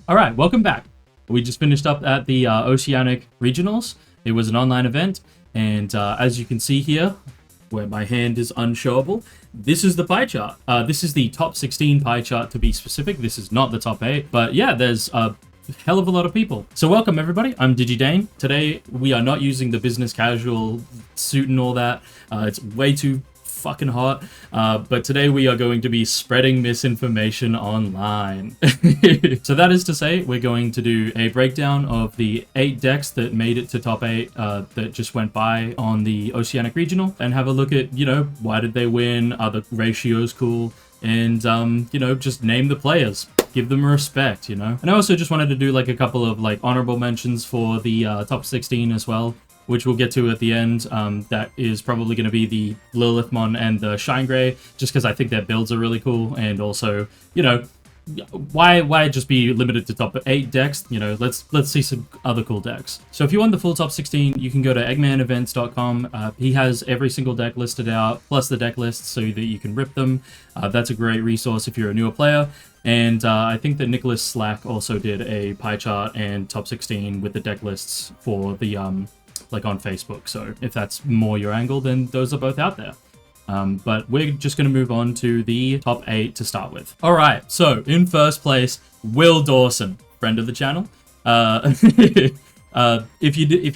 All right, welcome back. We just finished up at the Oceanic Regionals. It was an online event, and as you can see here, where my hand is unshowable, this is the pie chart. This is the top 16 pie chart to be specific. This is not the top 8, but yeah, there's a hell of a lot of people. So welcome everybody, I'm Digi Dane. Today we are not using the business casual suit and all that. It's way too fucking hot, but today we are going to be spreading misinformation online. So that is to say, we're going to do a breakdown of the 8 decks that made it to top 8 that just went by on the Oceanic Regional, and have a look at, you know, why did they win, are the ratios cool, and you know, just name the players, give them respect, you know. And I also just wanted to do like a couple of like honorable mentions for the top 16 as well, which we'll get to at the end. That is probably going to be the Lilithmon and the Shine Grey, just because I think their builds are really cool, and also, you know, why just be limited to top 8 decks? You know, let's see some other cool decks. So if you want the full top 16, you can go to EgmanEvents.com. He has every single deck listed out, plus the deck lists, so that you can rip them. That's a great resource if you're a newer player. And I think that Nicholas Slack also did a pie chart and top 16 with the deck lists for the like on Facebook. So if that's more your angle, then those are both out there. But we're just going to move on to the top 8 to start with. All right, so in first place, Will Dawson, friend of the channel. If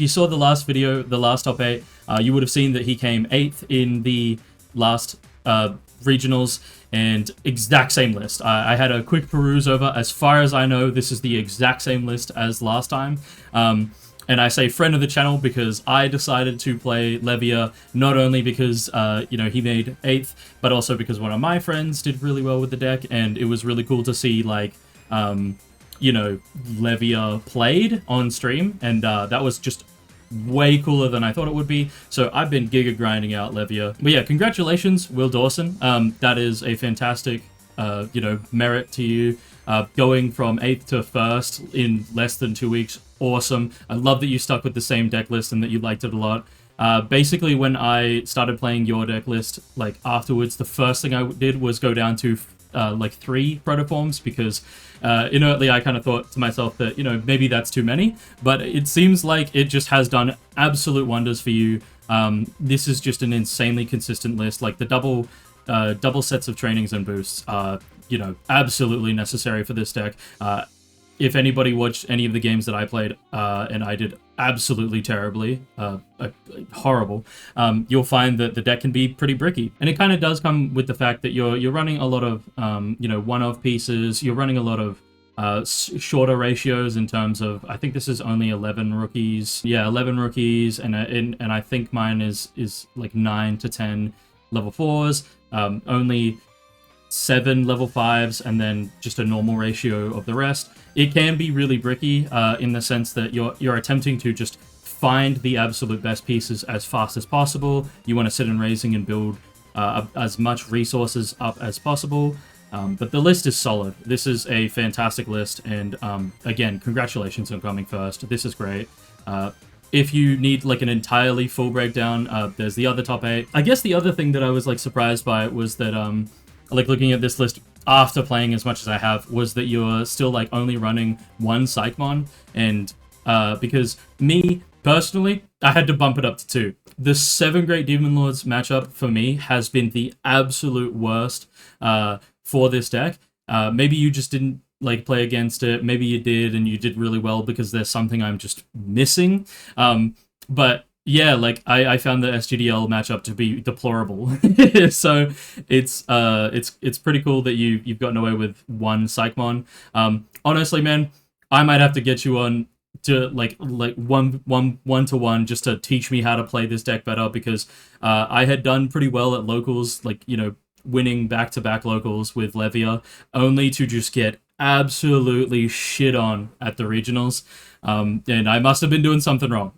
you saw the last video, the last top 8, you would have seen that he came 8th in the last regionals, and exact same list. I had a quick peruse over. As far as I know, this is the exact same list as last time. And I say friend of the channel because I decided to play Levia, not only because, you know, he made 8th, but also because one of my friends did really well with the deck, and it was really cool to see, like, you know, Levia played on stream, and that was just way cooler than I thought it would be. So I've been giga grinding out Levia. But yeah, congratulations, Will Dawson. That is a fantastic, you know, merit to you. Going from 8th to 1st in less than 2 weeks. Awesome. I love that you stuck with the same deck list and that you liked it a lot. Basically, when I started playing your deck list, like afterwards, the first thing I did was go down to like 3 protoforms, because inertly I kind of thought to myself that, you know, maybe that's too many, but it seems like it just has done absolute wonders for you. This is just an insanely consistent list. Like the double sets of trainings and boosts are, you know, absolutely necessary for this deck. If anybody watched any of the games that I played, and I did absolutely terribly, horrible, you'll find that the deck can be pretty bricky. And it kind of does come with the fact that you're running a lot of, you know, one-of pieces. You're running a lot of shorter ratios in terms of, I think this is only 11 rookies. Yeah, 11 rookies, and I think mine is like 9 to 10 level 4s, only 7 level 5s, and then just a normal ratio of the rest. It can be really bricky in the sense that you're attempting to just find the absolute best pieces as fast as possible. You want to sit in raising and build as much resources up as possible. But the list is solid. This is a fantastic list, and again, congratulations on coming first. This is great. If you need like an entirely full breakdown, there's the other top 8. I guess the other thing that I was like surprised by was that like looking at this list after playing as much as I have, was that you're still like only running 1 Psychmon, and because me personally, I had to bump it up to 2. The 7 Great Demon Lords matchup for me has been the absolute worst for this deck. Maybe you just didn't like play against it, maybe you did and you did really well because there's something I'm just missing. But yeah, like I found the SGDL matchup to be deplorable. So it's pretty cool that you've gotten away with 1 Psychmon. Honestly, man, I might have to get you on to like one to one just to teach me how to play this deck better, because I had done pretty well at locals, like, you know, winning back-to-back locals with Levia, only to just get absolutely shit on at the regionals. And I must have been doing something wrong.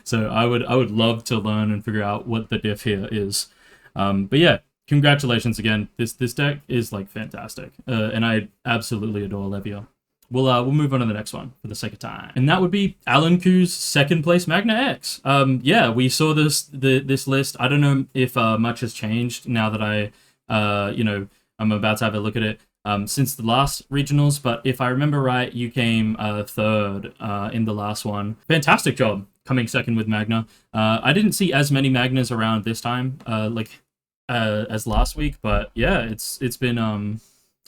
So I would love to learn and figure out what the diff here is. But yeah, congratulations again. This deck is like fantastic, and I absolutely adore Levia. We'll move on to the next one for the sake of time, and that would be Alan Ku's second place Magna X. Yeah, we saw this list. I don't know if much has changed now that I you know, I'm about to have a look at it. since the last regionals, but if I remember right, you came third in the last one. Fantastic job coming second with Magna. I didn't see as many Magnas around this time, as last week, but yeah, it's been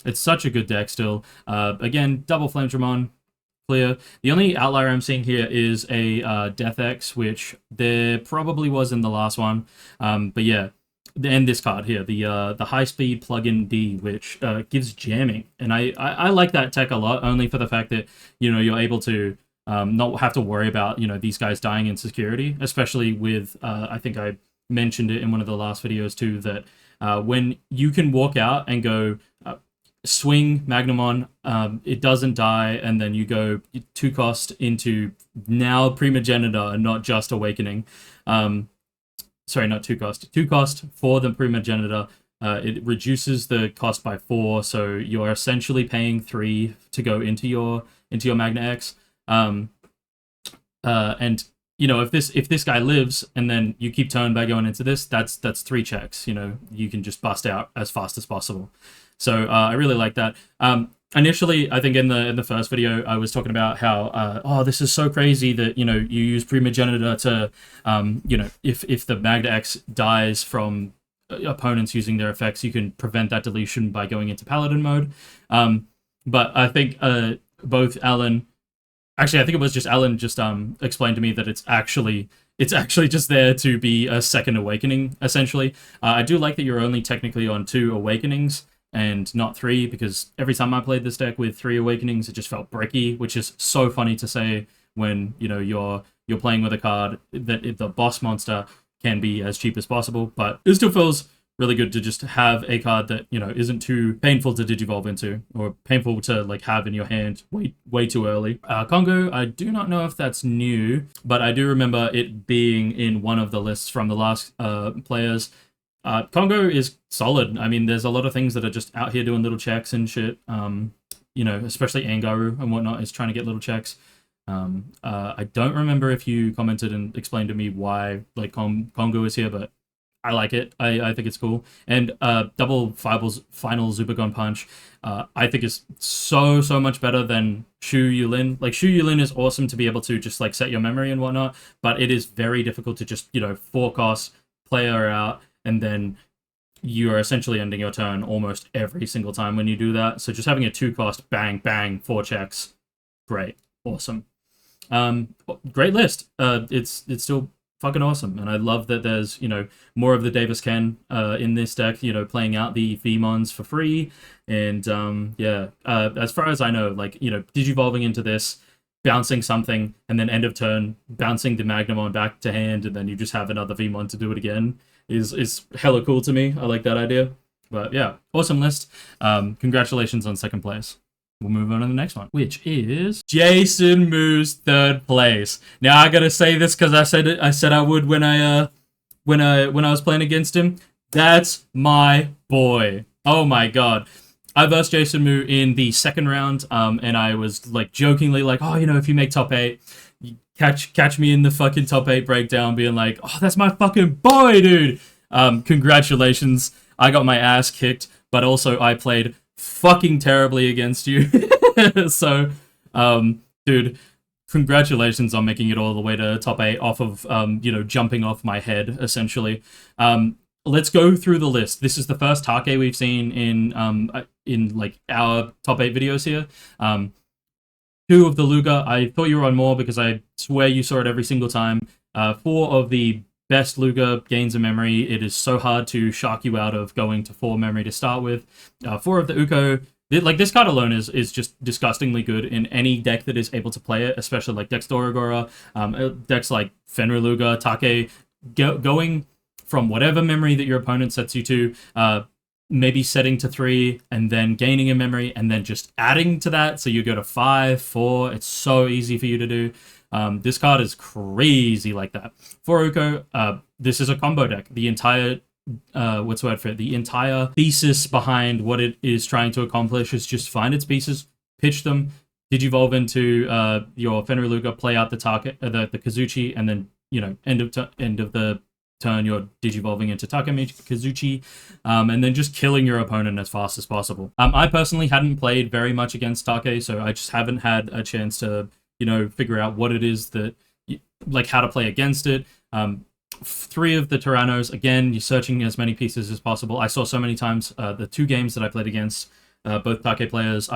it's such a good deck still. Again, double Flamedramon, clear. The only outlier I'm seeing here is a Death X, which there probably was in the last one. But yeah, and this card here, the high speed plug-in D, which gives jamming, and I like that tech a lot, only for the fact that you're able to not have to worry about these guys dying in security, especially with I think I mentioned it in one of the last videos too, that when you can walk out and go swing Magnamon, it doesn't die, and then you go 2 cost into now Primogenitor and not just Awakening. Sorry, not 2 cost. 2 cost for the Primogenitor. It reduces the cost by 4, so you're essentially paying 3 to go into your Magna X. And if this guy lives and then you keep turn by going into this, that's 3 checks. You can just bust out as fast as possible. So I really like that. Initially, I think in the first video, I was talking about how this is so crazy that you use Primogenitor to if the Magna X dies from opponents using their effects, you can prevent that deletion by going into Paladin mode. But I think both Alan. Actually, I think it was just Alan just explained to me that it's actually just there to be a second awakening, essentially. I do like that you're only technically on 2 awakenings and not 3, because every time I played this deck with 3 awakenings, it just felt bricky, which is so funny to say when you're playing with a card that the boss monster can be as cheap as possible. But it still feels really good to just have a card that isn't too painful to digivolve into, or painful to have in your hand way too early. Congo, I do not know if that's new, but I do remember it being in one of the lists from the last players. Congo is solid. I mean, there's a lot of things that are just out here doing little checks and shit. Especially Angaru and whatnot is trying to get little checks. I don't remember if you commented and explained to me why Congo is here, but I like it. I think it's cool. And double final Zubagon Punch, I think is so much better than Shu Yulin. Shu Yulin is awesome to be able to just set your memory and whatnot, but it is very difficult to just 4 cost, play her out, and then you are essentially ending your turn almost every single time when you do that. So just having a 2 cost, bang, bang, 4 checks, great, awesome. Great list. It's still fucking awesome, and I love that there's more of the Davis Ken in this deck, playing out the Vmons for free, and as far as I know, digivolving into this, bouncing something, and then end of turn bouncing the Magnamon back to hand, and then you just have another Vmon to do it again is hella cool to me. I like that idea. But yeah, awesome list. Congratulations on second place. We'll move on to the next one, which is Jason Moo's 3rd place. Now I gotta say this because I said I would when I was playing against him. That's my boy. Oh my god. I versed Jason Moo in the 2nd round, and I was jokingly if you make top 8, catch me in the fucking top 8 breakdown, being like, oh, that's my fucking boy, dude. Congratulations. I got my ass kicked, but also I played fucking terribly against you. So, dude, congratulations on making it all the way to top 8 off of, jumping off my head, essentially. Let's go through the list. This is the first Take we've seen in our top 8 videos here. 2 of the Luga. I thought you were on more because I swear you saw it every single time. 4 of the best Luga gains of memory. It is so hard to shark you out of going to 4 memory to start with. 4 of the Uko. This card alone is just disgustingly good in any deck that is able to play it, especially decks Doragora, decks like Fenrir Luga, Take, going from whatever memory that your opponent sets you to, maybe setting to 3 and then gaining a memory and then just adding to that, so you go to 5, 4. It's so easy for you to do. This card is crazy like that. For Uko, this is a combo deck. The entire the entire thesis behind what it is trying to accomplish is just find its pieces, pitch them, digivolve into your Fenrir Luga, play out the target, the Kazuchi, and then end of the turn you're digivolving into Takemizuchi, and then just killing your opponent as fast as possible. I personally hadn't played very much against Take, so I just haven't had a chance to, you know, figure out what it is that, like, how to play against it. 3 of the Tyrannos, again, you're searching as many pieces as possible. I saw so many times, the 2 games that I played against both Take players,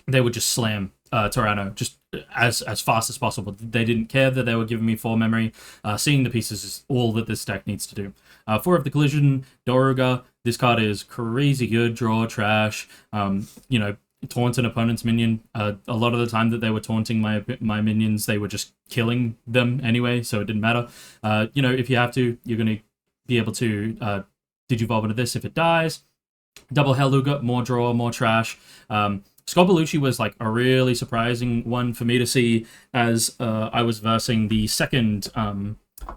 they would just slam Tyranno just as fast as possible. They didn't care that they were giving me 4 memory. Seeing the pieces is all that this deck needs to do. 4 of the Collision, Doruga. This card is crazy good. Draw, trash. You know, taunt an opponent's minion. A lot of the time that they were taunting my minions, they were just killing them anyway, so it didn't matter. You know, if you have to, you're going to be able to digivolve into this if it dies. Double Helluga, more draw, more trash. Scorbellucci was like a really surprising one for me to see, as I was versing the second,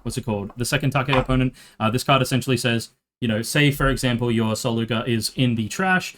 what's it called? The second Take opponent. This card essentially says, you know, say for example your Soluga is in the trash.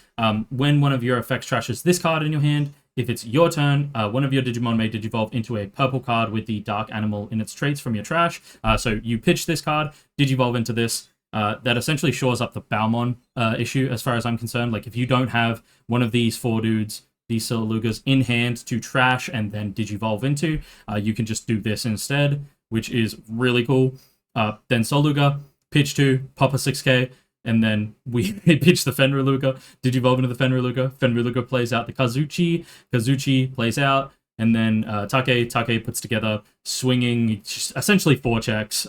When one of your effects trashes this card in your hand, if it's your turn, one of your Digimon may digivolve into a purple card with the dark animal in its traits from your trash. So you pitch this card, digivolve into this. That essentially shores up the Baumon issue, as far as I'm concerned. Like, if you don't have one of these 4 dudes, these Solugas, in hand to trash and then digivolve into, you can just do this instead, which is really cool. Then Soluga, pitch 2, pop a 6k, and then we pitch the Fenriluga, digivolve into the Fenriluga. Fenriluga plays out the Kazuchi, Kazuchi plays out, and then Take puts together swinging, just essentially 4 checks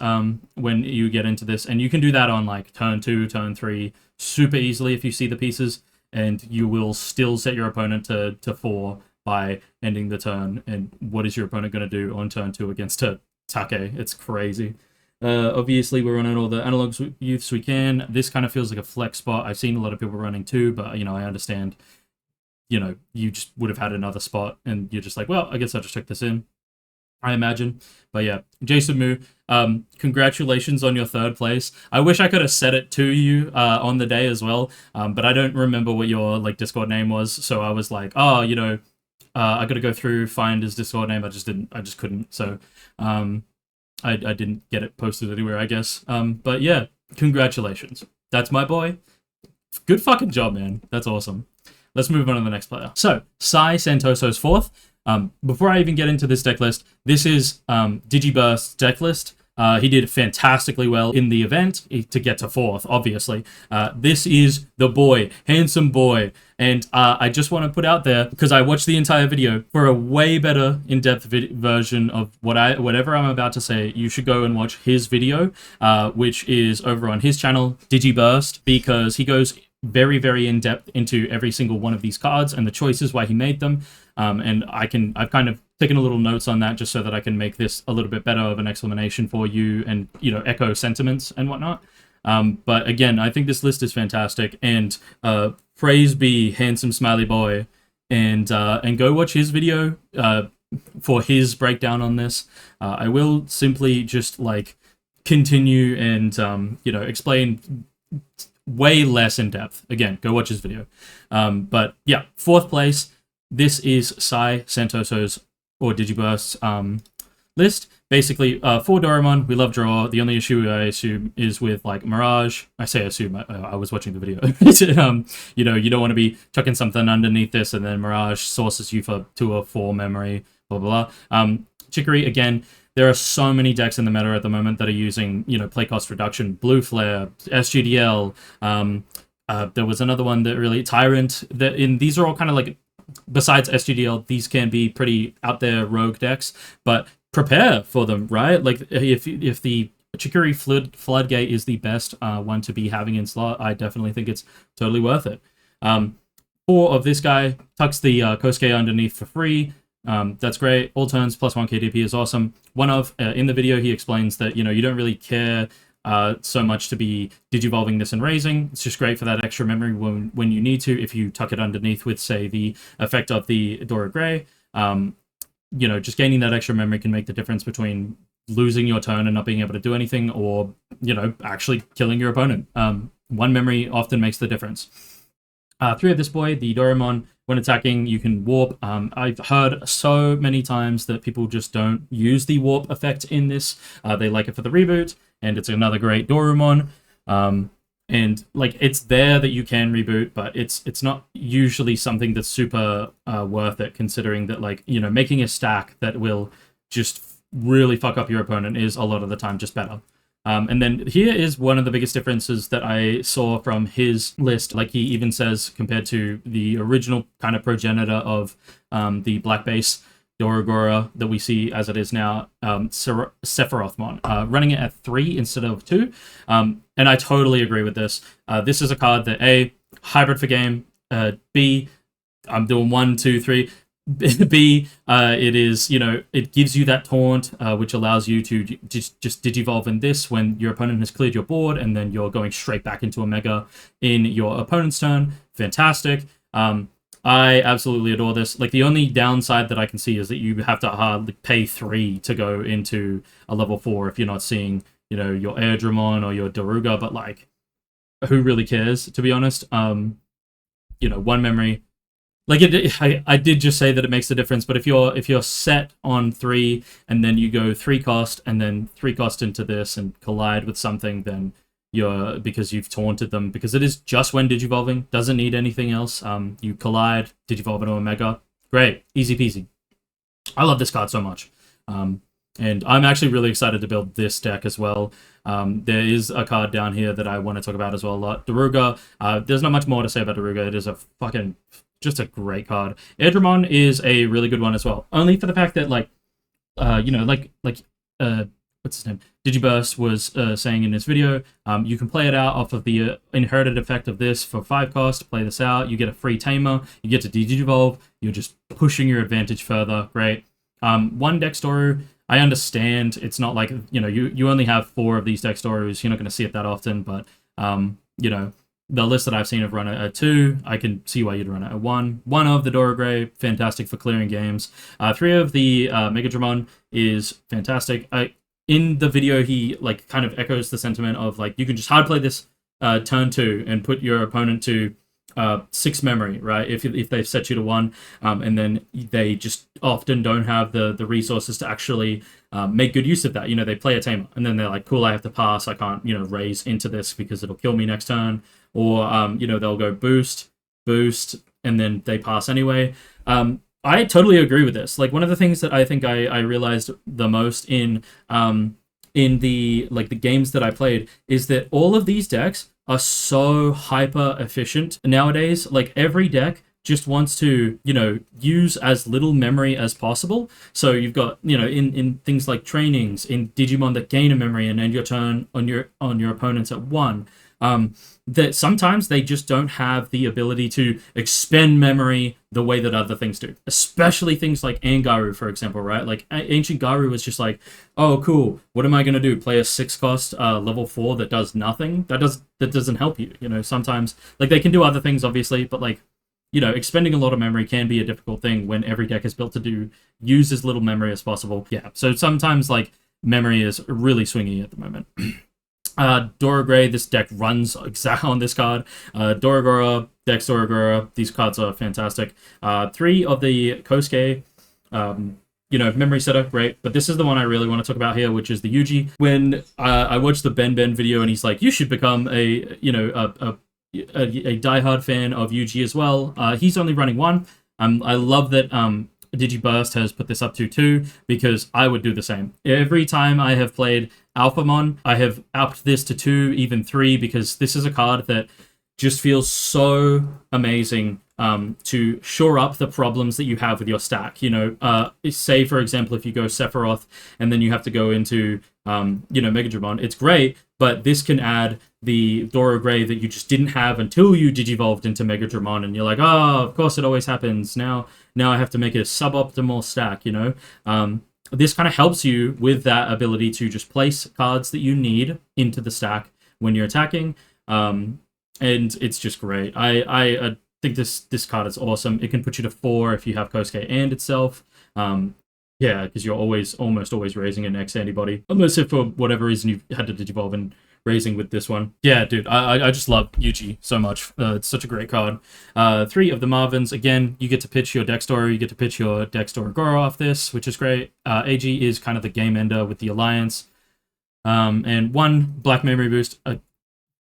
when you get into this. And you can do that on like turn 2, turn 3, super easily if you see the pieces. And you will still set your opponent to 4 by ending the turn. And what is your opponent going to do on turn 2 against Take? It's crazy. Obviously, we're running all the analog youths we can. This kind of feels like a flex spot. I've seen a lot of people running 2, but, you know, I understand. You know, you just would have had another spot, and you're just like, well, I guess I'll just check this in, I imagine. But yeah, Jason Moo, congratulations on your 3rd place. I wish I could have said it to you on the day as well, but I don't remember what your like Discord name was, so I was like, oh, you know, I got to go through, find his Discord name. I just couldn't. So I didn't get it posted anywhere, I guess. But yeah, congratulations. That's my boy. Good fucking job, man. That's awesome. Let's move on to the next player. So, Sai Santoso's 4th. Before I even get into this deck list, this is Digiburst's deck list. He did fantastically well in the event to get to 4th, obviously. This is the boy, handsome boy. And I just want to put out there, because I watched the entire video, for a way better in-depth version of whatever I'm about to say, you should go and watch his video, which is over on his channel, Digiburst, because he goes very, very in-depth into every single one of these cards and the choices why he made them. And I've kind of taken a little notes on that just so that I can make this a little bit better of an explanation for you and, you know, echo sentiments and whatnot. But again, I think this list is fantastic, and praise be handsome smiley boy, and go watch his video for his breakdown on this. I will simply just like continue and you know, explain way less in depth. Again, go watch his video. But yeah, 4th place. This is Sai Santoso's or Digiburst's list. Basically, 4 Dorumon. We love draw. The only issue I assume is with like Mirage. I say assume. I was watching the video. You know, you don't want to be chucking something underneath this and then Mirage sources you for 2 or 4 memory. Blah blah blah. Chicory again. There are so many decks in the meta at the moment that are using, you know, play cost reduction, Blue Flare, SGDL. There was another one that really Tyrant. These are all kind of like, besides SGDL, these can be pretty out there rogue decks, but prepare for them, right? Like if the Chicory Floodgate is the best one to be having in slot, I definitely think it's totally worth it. 4 of this guy tucks the Kosuke underneath for free. That's great. All turns plus 1 KDP is awesome. One of, in the video, he explains that, you know, you don't really care so much to be digivolving this and raising. It's just great for that extra memory when you need to, if you tuck it underneath with, say, the effect of the Dora Grey. You know, just gaining that extra memory can make the difference between losing your turn and not being able to do anything, or, you know, actually killing your opponent. 1 memory often makes the difference. 3 of this boy, the Dorumon, when attacking, you can warp. I've heard so many times that people just don't use the warp effect in this. They like it for the reboot, and it's another great Garurumon. And like it's there that you can reboot, but it's not usually something that's super worth it, considering that, like, you know, making a stack that will just really fuck up your opponent is a lot of the time just better. And then here is one of the biggest differences that I saw from his list. Like he even says, compared to the original kind of progenitor of the black base Dorogora that we see as it is now, Sephirothmon, running it at 3 instead of 2. And I totally agree with this. This is a card that A, hybrid for game, B, I'm doing 1, 2, 3. B, it is, you know, it gives you that taunt, which allows you to just digivolve in this when your opponent has cleared your board, and then you're going straight back into a mega in your opponent's turn. Fantastic. I absolutely adore this. Like, the only downside that I can see is that you have to hardly pay 3 to go into a level 4 if you're not seeing, you know, your Imperialdramon or your Daruga, but like, who really cares, to be honest? You know, 1 memory. Like, I did just say that it makes a difference, but if you're set on 3 and then you go 3 cost and then 3 cost into this and collide with something, then you're, because you've taunted them, because it is just when digivolving, doesn't need anything else. You collide, digivolve into a mega. Great, easy peasy. I love this card so much. And I'm actually really excited to build this deck as well. There is a card down here that I want to talk about as well a lot. Daruga. There's not much more to say about Daruga. It is a fucking just a great card. Egman is a really good one as well, only for the fact that, like, you know, like what's his name? Digiburst was saying in this video, you can play it out off of the inherited effect of this for 5 cost. Play this out, you get a free tamer, you get to digivolve. You're just pushing your advantage further. Great. 1 Dextoru. I understand it's not like, you know, you only have 4 of these Dextorus. You're not going to see it that often, but you know, the list that I've seen of run it at 2, I can see why you'd run it at 1. 1 of the Dorogray, fantastic for clearing games. 3 of the Megadramon is fantastic. In the video, he like kind of echoes the sentiment of, like, you can just hard play this turn 2 and put your opponent to 6 memory, right? If they've set you to 1, and then they just often don't have the resources to actually make good use of that. You know, they play a tamer and then they're like, cool, I have to pass. I can't, you know, raise into this because it'll kill me next turn. Or, you know, they'll go boost, and then they pass anyway. I totally agree with this. Like, one of the things that I think I realized the most in the, like, the games that I played is that all of these decks are so hyper efficient nowadays. Like, every deck just wants to, you know, use as little memory as possible. So you've got, you know, in things like trainings, in Digimon that gain a memory and end your turn on your opponents at 1. That sometimes they just don't have the ability to expend memory the way that other things do. Especially things like Angaru, for example, right? Like, Ancient Garu was just like, oh, cool, what am I going to do? Play a 6 cost level 4 that does nothing? That doesn't help you, you know? Sometimes, like, they can do other things, obviously, but, like, you know, expending a lot of memory can be a difficult thing when every deck is built to use as little memory as possible. Yeah, so sometimes, like, memory is really swingy at the moment. Dorogray, this deck runs exactly on this card. Dorogora, Dex Dorogora, these cards are fantastic. 3 of the Kosuke, you know, memory setter, great. But this is the one I really want to talk about here, which is the Yuji. When I watched the Ben video and he's like, you should become a diehard fan of Yuji as well. He's only running 1. I love that Digiburst has put this up to 2, because I would do the same. Every time I have played Alphamon, I have upped this to 2, even 3, because this is a card that just feels so amazing to shore up the problems that you have with your stack. You know, say, for example, if you go Sephiroth and then you have to go into, you know, Megadramon, it's great, but this can add the Dorogray that you just didn't have until you digivolved into Megadramon, and you're like, oh, of course it always happens. Now I have to make a suboptimal stack, you know? This kind of helps you with that ability to just place cards that you need into the stack when you're attacking, and it's just great. I think this card is awesome. It can put you to 4 if you have Kosuke and itself. Yeah, because you're almost always raising an X antibody. Unless if for whatever reason you had to digivolve and raising with this one. Yeah, dude, I just love Yuji so much. It's such a great card. 3 of the Marvins. Again, you get to pitch your deck story. You get to pitch your deck story Goro off this, which is great. AG is kind of the game ender with the Alliance. And 1 Black Memory Boost, a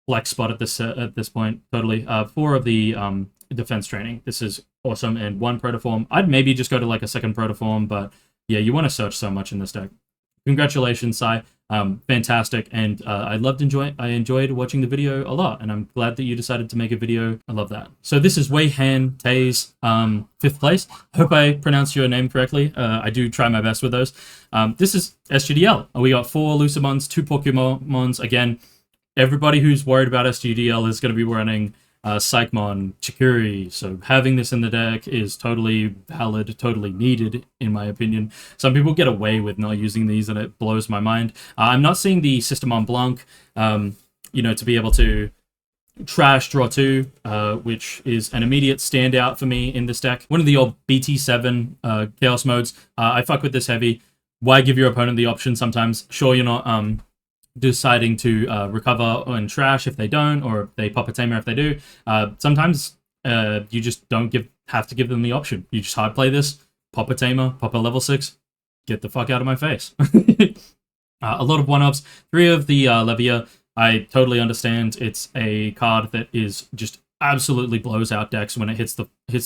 flex spot at this point, totally. 4 of the defense training. This is awesome. And 1 Protoform. I'd maybe just go to like a second Protoform, but yeah, you want to search so much in this deck. Congratulations, Sai. Fantastic, and I enjoyed watching the video a lot, and I'm glad that you decided to make a video. I love that. So this is Wei Han Tay's 5th place. Hope I pronounced your name correctly. I do try my best with those. This is SGDL. We got 4 Lucamons, 2 Pokemons. Again, everybody who's worried about SGDL is going to be running Psychmon, Chikuri, so having this in the deck is totally valid, totally needed, in my opinion. Some people get away with not using these, and it blows my mind. I'm not seeing the System on Blanc, you know, to be able to trash draw 2, which is an immediate standout for me in this deck. One of the old BT7 Chaos modes. I fuck with this heavy. Why give your opponent the option sometimes? Sure, you're not deciding to recover and trash if they don't, or they pop a tamer if they do. Sometimes you just don't have to give them the option. You just hard play this, pop a tamer, pop a level 6, get the fuck out of my face. A lot of 1-ups. 3 of the Levia, I totally understand. It's a card that is just absolutely blows out decks when it hits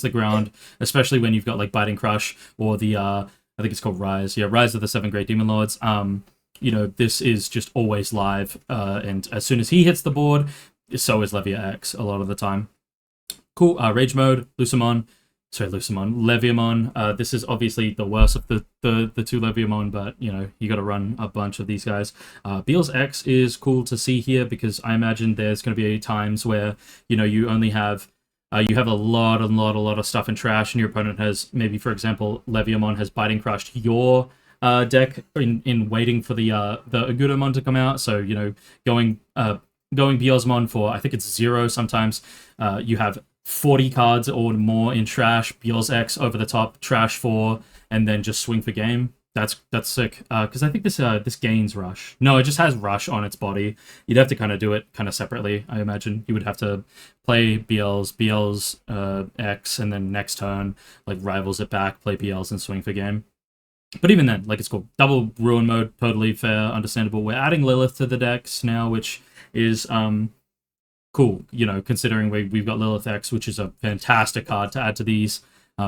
the ground, especially when you've got like Biting Crush or the I think it's called Rise. Yeah, Rise of the 7 Great Demon Lords. You know, this is just always live, and as soon as he hits the board, so is Levia X a lot of the time. Cool. Rage Mode, Leviamon. This is obviously the worst of the 2 Leviamon, but, you know, you got to run a bunch of these guys. Beals X is cool to see here, because I imagine there's going to be times where, you know, you only have... you have a lot of stuff in trash, and your opponent has, maybe, for example, Leviamon has Biting Crushed your deck in waiting for the Agudamon to come out. So, you know, going Beelzemon for, I think it's 0 sometimes. You have 40 cards or more in trash, Beels X over the top, trash 4, and then just swing for game. That's sick. Because I think this gains Rush. No, it just has Rush on its body. You'd have to kind of do it kind of separately, I imagine. You would have to play Beels X, and then next turn, like, rivals it back, play Beels, and swing for game. But even then, like, it's cool. Double Ruin Mode, totally fair, understandable. We're adding Lilith to the decks now, which is cool, you know, considering we've got Lilith X, which is a fantastic card to add to these.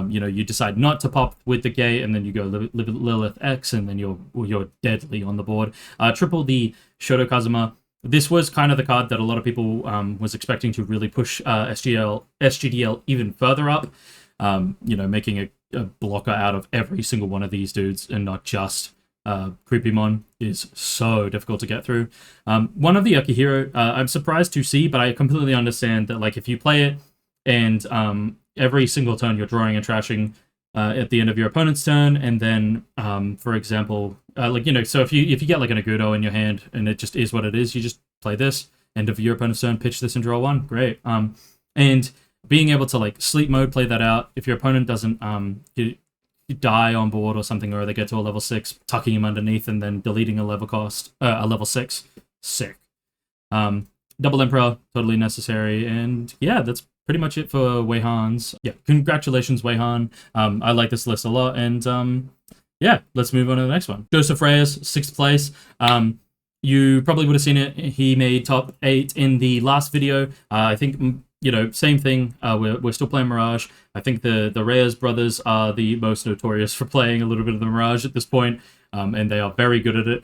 You know, you decide not to pop with the gate, and then you go Lilith X, and then you're deadly on the board. Triple the Shoto Kazuma. This was kind of the card that a lot of people was expecting to really push SGDL even further up. You know, making a blocker out of every single one of these dudes, and not just Creepymon, is so difficult to get through. One of the Akihiro, I'm surprised to see, but I completely understand that, like, if you play it and every single turn you're drawing and trashing at the end of your opponent's turn, and then for example, like, you know, so if you get like an Agudo in your hand and it just is what it is, you just play this, end of your opponent's turn, pitch this and draw 1. Great. And being able to, like, sleep mode, play that out. If your opponent doesn't you die on board or something, or they get to a level 6, tucking him underneath and then deleting a level 6. Sick. Double Emperor, totally necessary. And yeah, that's pretty much it for Wei Han's. Yeah, congratulations, Wei Han. I like this list a lot, and yeah, let's move on to the next one. Joseph Reyes, 6th place. You probably would have seen it. He made top 8 in the last video. I think, you know, same thing. We're still playing Mirage. I think the Reyes brothers are the most notorious for playing a little bit of the Mirage at this point, and they are very good at it.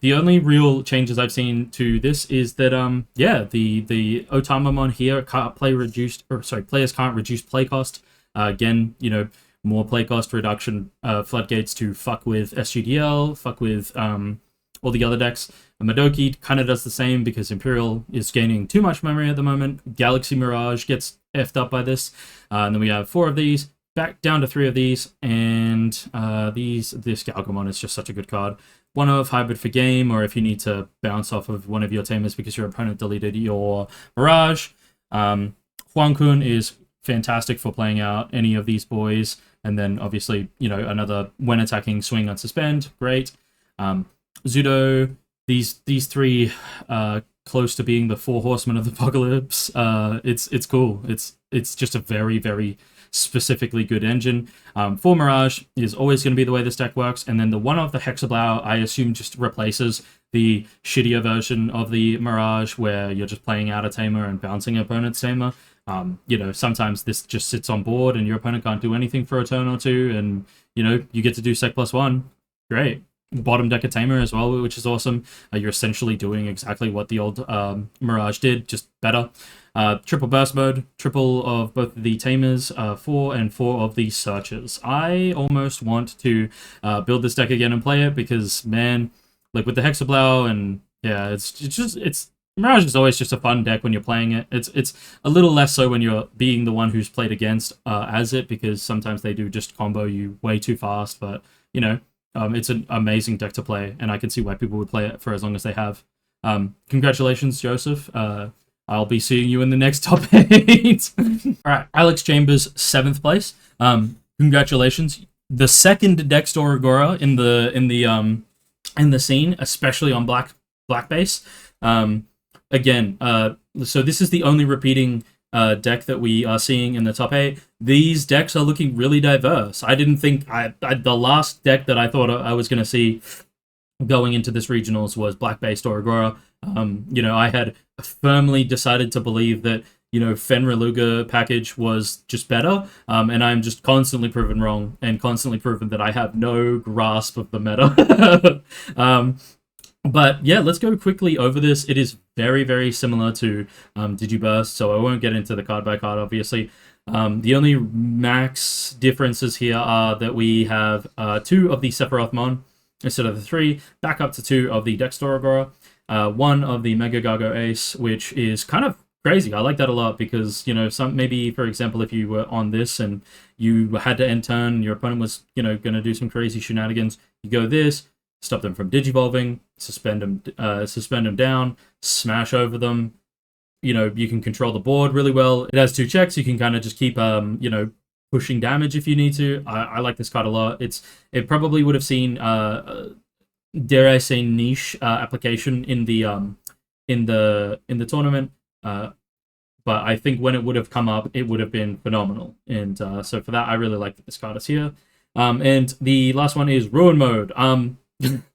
The only real changes I've seen to this is that, yeah, the Otamamon here can't play players can't reduce play cost. Again, you know, more play cost reduction floodgates to fuck with SGDL, fuck with all the other decks. Madoki kind of does the same, because Imperial is gaining too much memory at the moment. Galaxy Mirage gets effed up by this. And then we have 4 of these, back down to 3 of these, and this Galgamon is just such a good card. 1 of Hybrid for game, or if you need to bounce off of one of your tamers because your opponent deleted your Mirage. Huang-kun is fantastic for playing out any of these boys. And then obviously, you know, another when attacking swing on suspend, great. Zudo, these 3 close to being the Four Horsemen of the Apocalypse. It's cool. It's just a very, very specifically good engine. For Mirage is always going to be the way this deck works, and then the one of the Hexablau, I assume, just replaces the shittier version of the Mirage where you're just playing out a Tamer and bouncing your opponent's Tamer. You know, sometimes this just sits on board and your opponent can't do anything for a turn or two, and, you know, you get to do Sec +1. Great. Bottom deck a Tamer as well, which is awesome. You're essentially doing exactly what the old Mirage did, just better. Triple burst mode, triple of both of the Tamers, 4 and 4 of the Searchers. I almost want to build this deck again and play it because, man, like with the Hexablau and yeah, it's Mirage is always just a fun deck when you're playing it. It's a little less so when you're being the one who's played against as it, because sometimes they do just combo you way too fast, but, you know, it's an amazing deck to play, and I can see why people would play it for as long as they have. Congratulations, Joseph. I'll be seeing you in the next top 8. All right, Alex Chambers, 7th place. Congratulations. The second deck store Agora in the scene, especially on black base. Again, so this is the only repeating deck that we are seeing in the top 8. These decks are looking really diverse. I didn't think the last deck that I thought I was going to see going into this regionals was black-based or Agora. You know, I had firmly decided to believe that, you know, Fenrir package was just better, and I'm just constantly proven wrong and constantly proven that I have no grasp of the meta. But yeah, let's go quickly over this. It is very, very similar to Digiburst, so I won't get into the card by card, obviously. The only max differences here are that we have 2 of the Sephirothmon instead of the 3, back up to 2 of the Dexter Agora, 1 of the Mega Ace, which is kind of crazy. I like that a lot because, you know, maybe, for example, if you were on this and you had to end turn and your opponent was, you know, going to do some crazy shenanigans, you go this, stop them from digivolving, suspend them down, smash over them. You know, you can control the board really well. It has 2 checks. You can kind of just keep, you know, pushing damage if you need to. I like this card a lot. It probably would have seen, dare I say, niche application in the tournament. But I think when it would have come up, it would have been phenomenal. And so for that, I really like that this card is here. And the last one is Ruin Mode.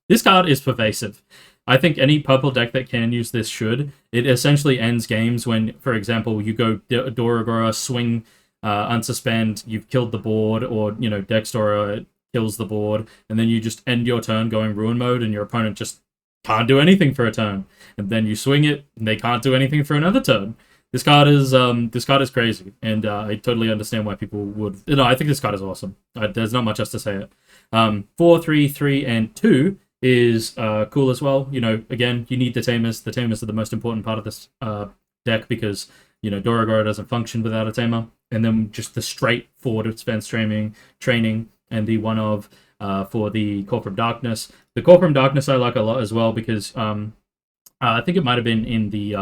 This card is pervasive. I think any purple deck that can use this should. It essentially ends games when, for example, you go Doragora, swing, unsuspend, you've killed the board, or, you know, Dexdora kills the board, and then you just end your turn going Ruin Mode, and your opponent just can't do anything for a turn. And then you swing it, and they can't do anything for another turn. This card is crazy, and I totally understand why people would. You know, I think this card is awesome. There's not much else to say it. 4, 3, 3, and 2 is cool as well. You know, again, you need the Tamers. The Tamers are the most important part of this deck because, you know, Doragora doesn't function without a Tamer. And then just the straight forward expense training, and the one of for the Call from Darkness. The Call from Darkness I like a lot as well because I think it might have been in the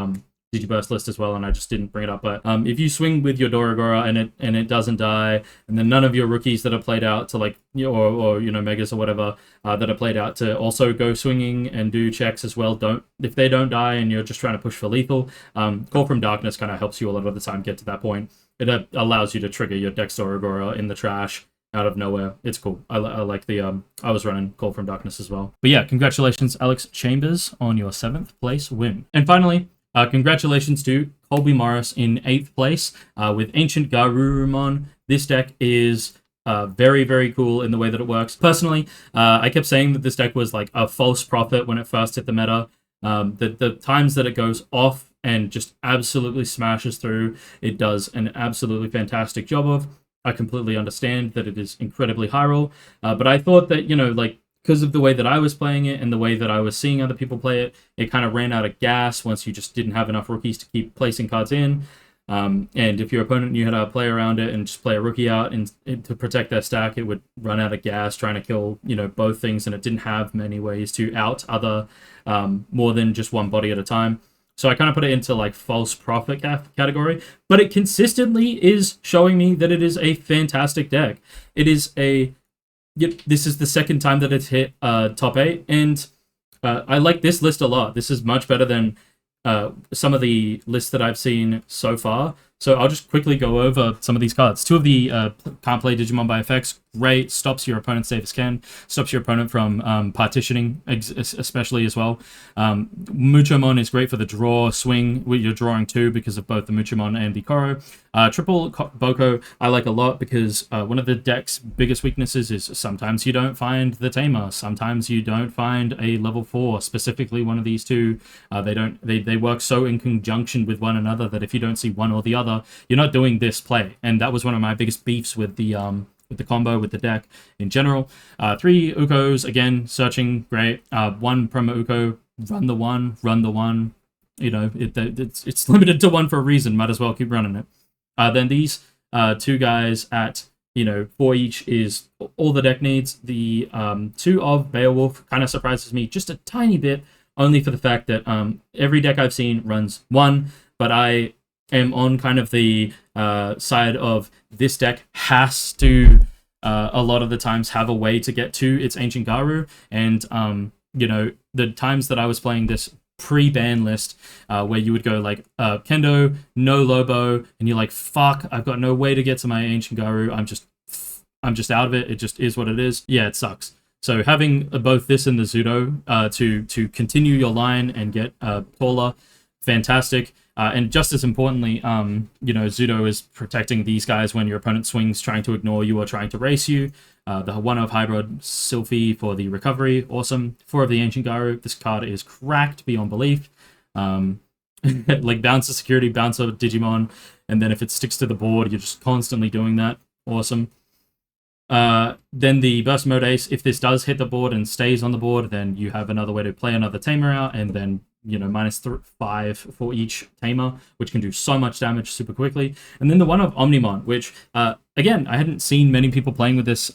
Digiburst list as well, and I just didn't bring it up. But if you swing with your Doragora and it doesn't die, and then none of your rookies that are played out to, like, or you know, Megas or whatever that are played out to also go swinging and do checks as well, if they don't die and you're just trying to push for lethal, Call from Darkness kind of helps you a lot of the time get to that point. It allows you to trigger your Dex Doragora in the trash out of nowhere. It's cool. I like the I was running Call from Darkness as well. But yeah, congratulations, Alex Chambers, on your 7th place win. And finally, congratulations to Colby Morris in 8th place with AncientGarurumon. This deck is very, very cool in the way that it works. Personally, I kept saying that this deck was like a false prophet when it first hit the meta. The times that it goes off and just absolutely smashes through, it does an absolutely fantastic job of. I completely understand that it is incredibly high roll, but I thought that, you know, like, because of the way that I was playing it and the way that I was seeing other people play it, it kind of ran out of gas once you just didn't have enough rookies to keep placing cards in. And if your opponent knew how to play around it and just play a rookie out and to protect their stack, it would run out of gas trying to kill, you know, both things, and it didn't have many ways to out other more than just one body at a time. So I kind of put it into like false prophet category, but it consistently is showing me that it is a fantastic deck. It is this is the second time that it's hit top 8, and I like this list a lot. This is much better than some of the lists that I've seen so far. So I'll just quickly go over some of these cards. Two of the can't play Digimon by effects. Great, stops your opponent's save as can, stops your opponent from partitioning, especially as well. Muchomon is great for the draw swing. You're drawing two because of both the Muchomon and the Koro. Triple Boko I like a lot because one of the deck's biggest weaknesses is sometimes you don't find the Tamer, sometimes you don't find a level 4, specifically one of these two. They work so in conjunction with one another that if you don't see one or the other, you're not doing this play. And that was one of my biggest beefs with the combo, with the deck in general. 3 Ukos, again, searching, great. 1 promo Uko, run the one. You know, it's limited to 1 for a reason, might as well keep running it. Then these 2 guys at, 4 each is all the deck needs. The 2 of Beowulf kind of surprises me just a tiny bit, only for the fact that every deck I've seen runs 1, but I am on kind of the side of this deck has to a lot of the times have a way to get to its Ancient Garu, and the times that I was playing this pre-ban list where you would go like Kendo, no Lobo, and you're like, fuck, I've got no way to get to my Ancient Garu, I'm just out of it, it just is what it is. Yeah, it sucks. So having both this and the Zudo to continue your line and get taller, fantastic. And just as importantly, Zudo is protecting these guys when your opponent swings, trying to ignore you or trying to race you. The 1 of Hybrid Sylphie for the recovery, awesome. 4 of the Ancient Garu, this card is cracked beyond belief. Like bounce a security, bounce a Digimon, and then if it sticks to the board, you're just constantly doing that. Awesome. Then the Burst Mode Ace, if this does hit the board and stays on the board, then you have another way to play another Tamer out, and then -5 for each Tamer, which can do so much damage super quickly. And then the 1 of Omnimon, which, again, I hadn't seen many people playing with this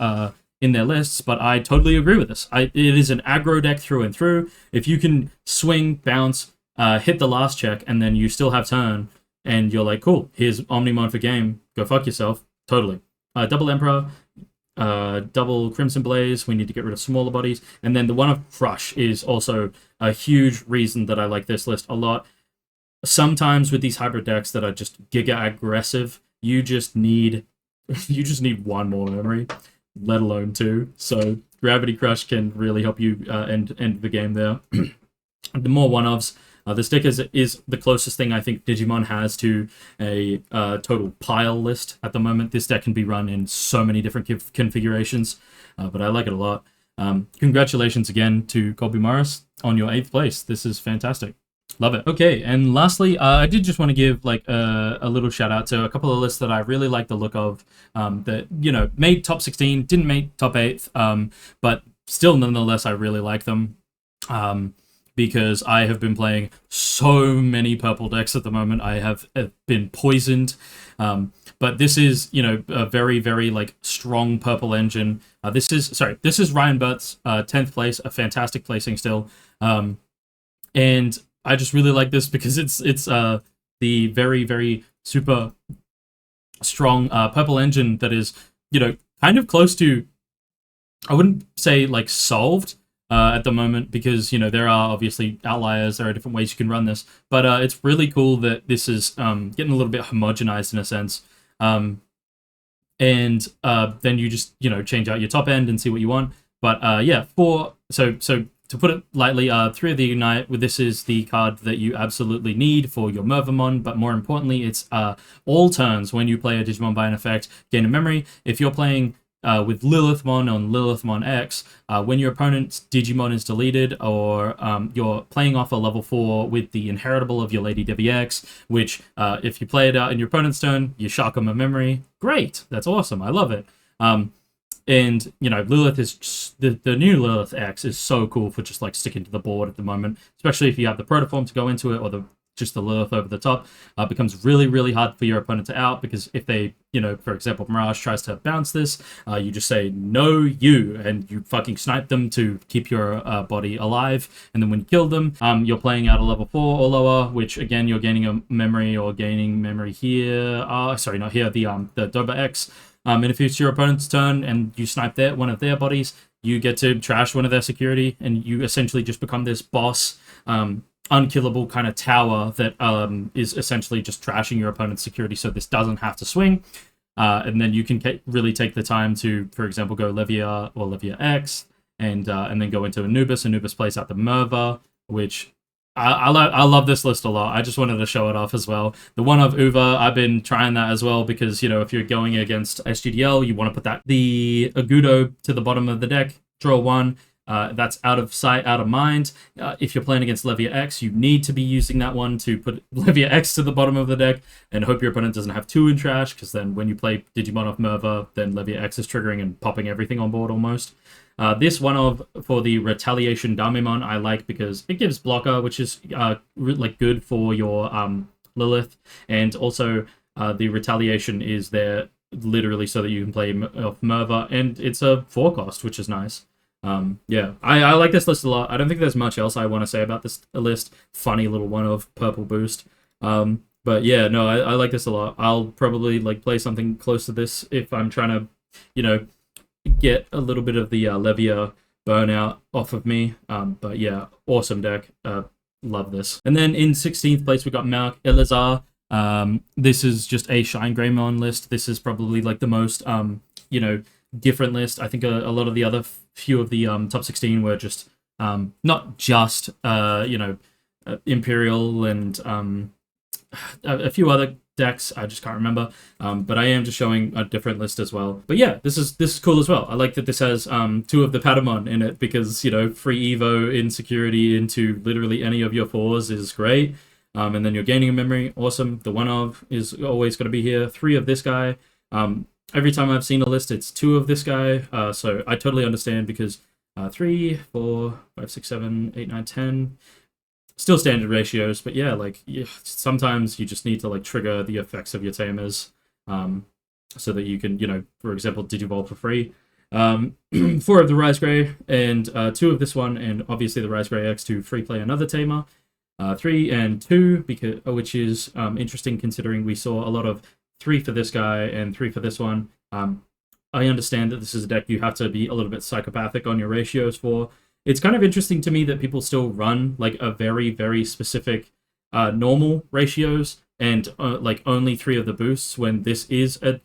in their lists, but I totally agree with this. It is an aggro deck through and through. If you can swing, bounce, hit the last check, and then you still have turn, and you're like, cool, here's Omnimon for game, go fuck yourself, totally. Double Emperor, double Crimson Blaze, we need to get rid of smaller bodies, and then the 1 of Crush is also a huge reason that I like this list a lot. Sometimes with these hybrid decks that are just giga aggressive, you just need 1 more memory, let alone 2. So Gravity Crush can really help you end the game there. The more 1-ofs. This deck is the closest thing I think Digimon has to a total pile list at the moment. This deck can be run in so many different configurations, but I like it a lot. Congratulations again to Colby Morris on your 8th place. This is fantastic. Love it. Okay, and lastly, I did just want to give like a little shout out to a couple of lists that I really like the look of, that, made top 16, didn't make top 8th, but still nonetheless I really like them. Because I have been playing so many purple decks at the moment. I have been poisoned. But this is, a very, very, like, strong purple engine. This is Ryan Burt's 10th place, a fantastic placing still. And I just really like this because it's the very, very super strong purple engine that is, kind of close to, I wouldn't say, like, solved, at the moment, because there are obviously outliers, there are different ways you can run this, but it's really cool that this is getting a little bit homogenized in a sense, and then you just change out your top end and see what you want. But yeah, so to put it lightly, 3 of the Ignite, this is the card that you absolutely need for your Mervamon, but more importantly, it's all turns when you play a Digimon by an effect, gain a memory. If you're playing with Lilithmon on Lilithmon X, when your opponent's Digimon is deleted, or you're playing off a level 4 with the Inheritable of your Lady Debbie X, which if you play it out in your opponent's turn, you shock them a memory. Great, that's awesome, I love it. And Lilith is just, the new Lilith X is so cool for just like sticking to the board at the moment, especially if you have the Protoform to go into it, or just the Lilith over the top. Becomes really, really hard for your opponent to out, because if they, for example, Mirage tries to bounce this, you just say, no, and you fucking snipe them to keep your body alive, and then when you kill them, you're playing out a level 4 or lower, which, again, you're gaining a memory, or gaining memory here, sorry, not here, the Doba X, and if it's your opponent's turn, and you snipe one of their bodies, you get to trash one of their security, and you essentially just become this boss, unkillable kind of tower that is essentially just trashing your opponent's security, so this doesn't have to swing. And then you can really take the time to, for example, go Leviar or Leviar X, and then go into Anubis. Anubis plays out the Merva, which I love this list a lot. I just wanted to show it off as well. The one of Uva, I've been trying that as well because, you know, if you're going against SGDL, you want to put the Agudo to the bottom of the deck, draw one. That's out of sight, out of mind. If you're playing against Leviar X, you need to be using that one to put Leviar X to the bottom of the deck and hope your opponent doesn't have 2 in trash, because then when you play Digimon off Merva, then Leviar X is triggering and popping everything on board almost. This one for the Retaliation Damimon I like because it gives blocker, which is like good for your Lilith, and also the Retaliation is there literally so that you can play off Merva, and it's a 4 cost, which is nice. Yeah, I like this list a lot. I don't think there's much else I want to say about this list. Funny little one of purple boost. But yeah, no, I like this a lot. I'll probably like play something close to this if I'm trying to, you know, get a little bit of the Leviar burnout off of me. But yeah, awesome deck. Love this. And then in 16th place, we got Eleazar. This is just a Shine Greymon list. This is probably like the most, you know, different list. I think a lot of the other few of the top 16 were just not just you know, Imperial and a few other decks. I just can't remember, but I am just showing a different list as well. But yeah, this is cool as well. I like that this has 2 of the Patamon in it because, you know, free Evo in security into literally any of your 4s is great. And then you're gaining a memory, awesome. The one of is always going to be here. 3 of this guy. Every time I've seen a list, it's 2 of this guy. So I totally understand because 3, 4, 5, 6, 7, 8, 9, 10. Still standard ratios, but yeah, like sometimes you just need to like trigger the effects of your tamers, so that you can, you know, for example, Digivolve for free. 4 of the Rise Grey and 2 of this one, and obviously the Rise Grey X to free play another tamer. 3 and 2, which is interesting considering we saw a lot of 3 for this guy and 3 for this one. I understand that this is a deck you have to be a little bit psychopathic on your ratios for. It's kind of interesting to me that people still run like a very, very specific normal ratios and like only 3 of the boosts when this is a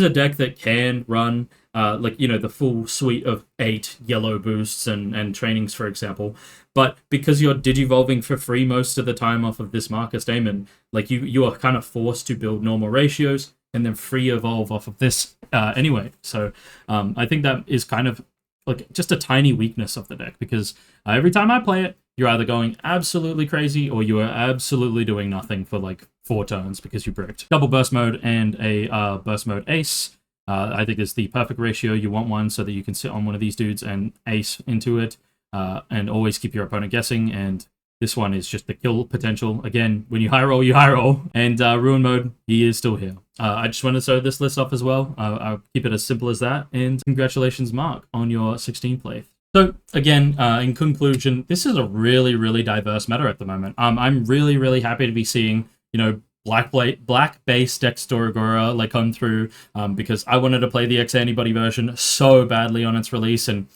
deck that can run like, you know, the full suite of 8 yellow boosts and trainings, for example. But because you're digivolving for free most of the time off of this Marcus Daemon, like you are kind of forced to build normal ratios and then free evolve off of this anyway. So I think that is kind of like just a tiny weakness of the deck, because every time I play it, you're either going absolutely crazy or you are absolutely doing nothing for like 4 turns because you bricked. Double burst mode and a burst mode ace, I think is the perfect ratio. You want one so that you can sit on one of these dudes and ace into it, and always keep your opponent guessing. And this one is just the kill potential. Again, when you high roll, you high roll. And ruin mode, he is still here. I just wanted to show this list off as well. I'll keep it as simple as that. And congratulations, Mark, on your 16th place. So again, in conclusion, this is a really, really diverse meta at the moment. I'm really, really happy to be seeing, you know, black-based Dextoragora like come through, because I wanted to play the X-Antibody version so badly on its release, and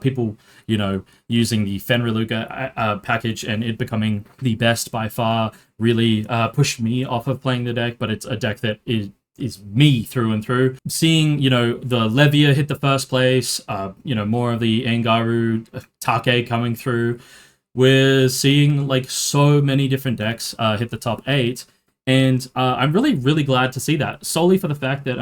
people, you know, using the Fenriluka package and it becoming the best by far really pushed me off of playing the deck. But it's a deck that is me through and through. Seeing, you know, the Leviar hit the first place, you know, more of the Angaru Take coming through. We're seeing like so many different decks hit the top 8, and I'm really, really glad to see that, solely for the fact that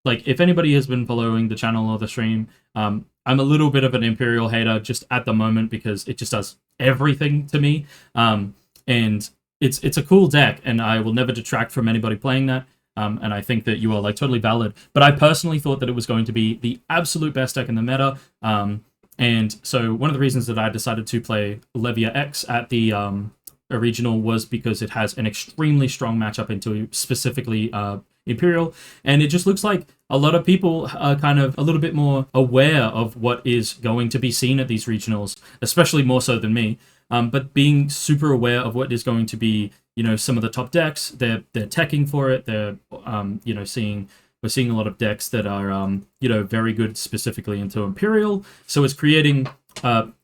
like if anybody has been following the channel or the stream, I'm a little bit of an Imperial hater just at the moment because it just does everything to me, and it's a cool deck, and I will never detract from anybody playing that. And I think that you are like totally valid. But I personally thought that it was going to be the absolute best deck in the meta. And so one of the reasons that I decided to play Leviar X at the regional was because it has an extremely strong matchup into specifically Imperial. And it just looks like a lot of people are kind of a little bit more aware of what is going to be seen at these regionals, especially more so than me. But being super aware of what is going to be, you know, some of the top decks, they're teching for it. They're, you know, we're seeing a lot of decks that are, you know, very good specifically into Imperial. So it's creating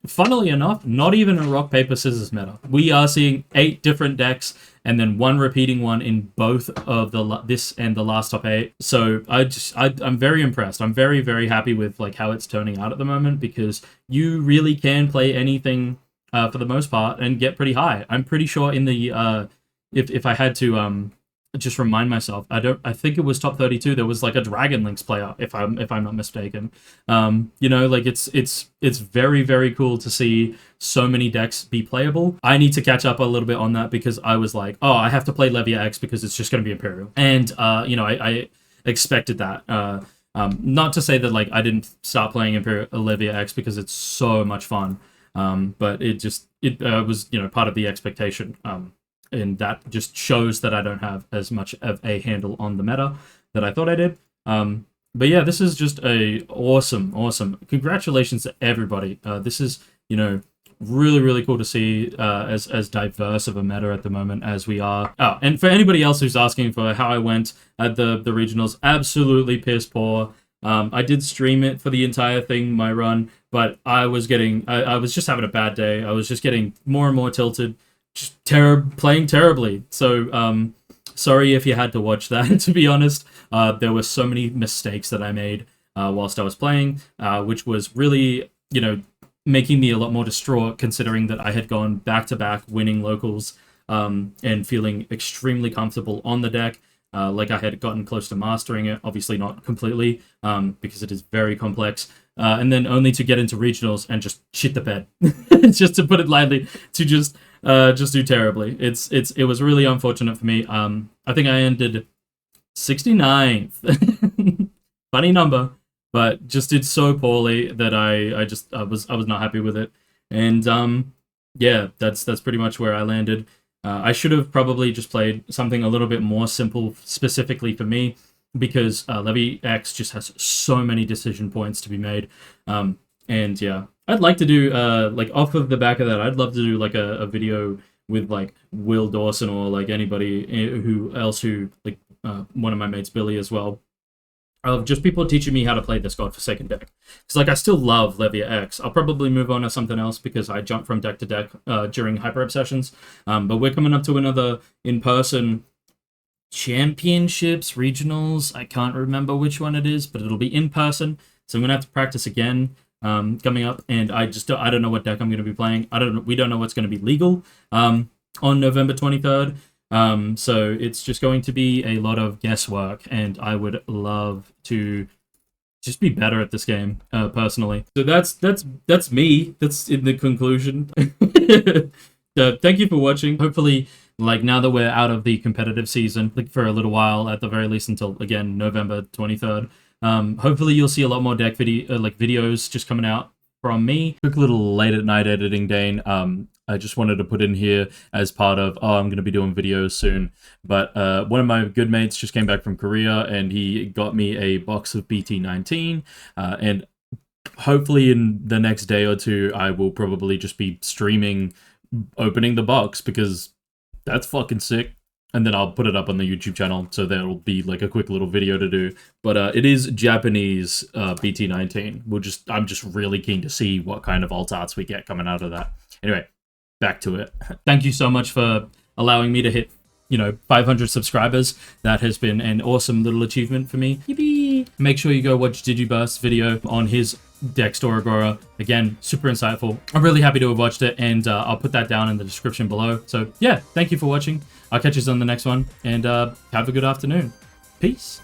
Funnily enough, not even a rock, paper, scissors meta. We are seeing 8 different decks and then 1 repeating one in both of this and the last top 8. So I'm very impressed. I'm very, very happy with like how it's turning out at the moment, because you really can play anything for the most part and get pretty high. I'm pretty sure in the if I had to just remind myself, I think it was top 32. There was like a Dragon Links player, if I'm not mistaken. You know, like it's very, very cool to see so many decks be playable. I need to catch up a little bit on that, because I was like, oh, I have to play Levia X because it's just going to be Imperial, and you know, I expected that. Not to say that like I didn't start playing Levia X, because it's so much fun, but it was, you know, part of the expectation. And that just shows that I don't have as much of a handle on the meta that I thought I did. But yeah, this is just a awesome. Congratulations to everybody. This is, you know, really, really cool to see as diverse of a meta at the moment as we are. Oh, and for anybody else who's asking for how I went at the regionals, absolutely piss poor. I did stream it for the entire thing, my run, but I was just having a bad day. I was just getting more and more tilted. Just playing terribly. So sorry if you had to watch that. To be honest, there were so many mistakes that I made whilst I was playing, which was really, you know, making me a lot more distraught, considering that I had gone back-to-back winning locals and feeling extremely comfortable on the deck. Like I had gotten close to mastering it, obviously not completely, because it is very complex. And then only to get into regionals and just shit the bed, just to put it lightly, to just do terribly. It was really unfortunate for me. I think I ended 69th. Funny number, but just did so poorly that I was not happy with it. And yeah, that's pretty much where I landed. I should have probably just played something a little bit more simple specifically for me, because Levy X just has so many decision points to be made. And yeah, I'd like to do, like, off of the back of that, I'd love to do, like, a video with, like, Will Dawson, or, like, anybody who, like, one of my mates, Billy, as well, of just people teaching me how to play this godforsaken deck. Because, like, I still love Levia X. I'll probably move on to something else, because I jump from deck to deck during Hyper Obsessions. But we're coming up to another in-person championships, regionals. I can't remember which one it is, but it'll be in person. So I'm going to have to practice again coming up. And I don't know what deck I'm going to be playing. We don't know what's going to be legal on November 23rd. So it's just going to be a lot of guesswork, and I would love to just be better at this game, personally. So that's me. That's in the conclusion. Thank you for watching. Hopefully, like, now that we're out of the competitive season, like, for a little while, at the very least until, again, November 23rd, hopefully you'll see a lot more deck videos just coming out from me. Quick little late at night editing, Dane. I just wanted to put in here as part of, I'm going to be doing videos soon, but one of my good mates just came back from Korea, and he got me a box of BT19, and hopefully in the next day or two, I will probably just be streaming opening the box, because that's fucking sick. And then I'll put it up on the YouTube channel, so there'll be like a quick little video to do. But it is Japanese BT19. I'm just really keen to see what kind of alt arts we get coming out of that. Anyway, back to it. Thank you so much for allowing me to hit, 500 subscribers. That has been an awesome little achievement for me. Yippee! Make sure you go watch Digiburst's video on his deck store Agora. Again, super insightful. I'm really happy to have watched it, and I'll put that down in the description below. So yeah, thank you for watching. I'll catch you on the next one, and have a good afternoon. Peace.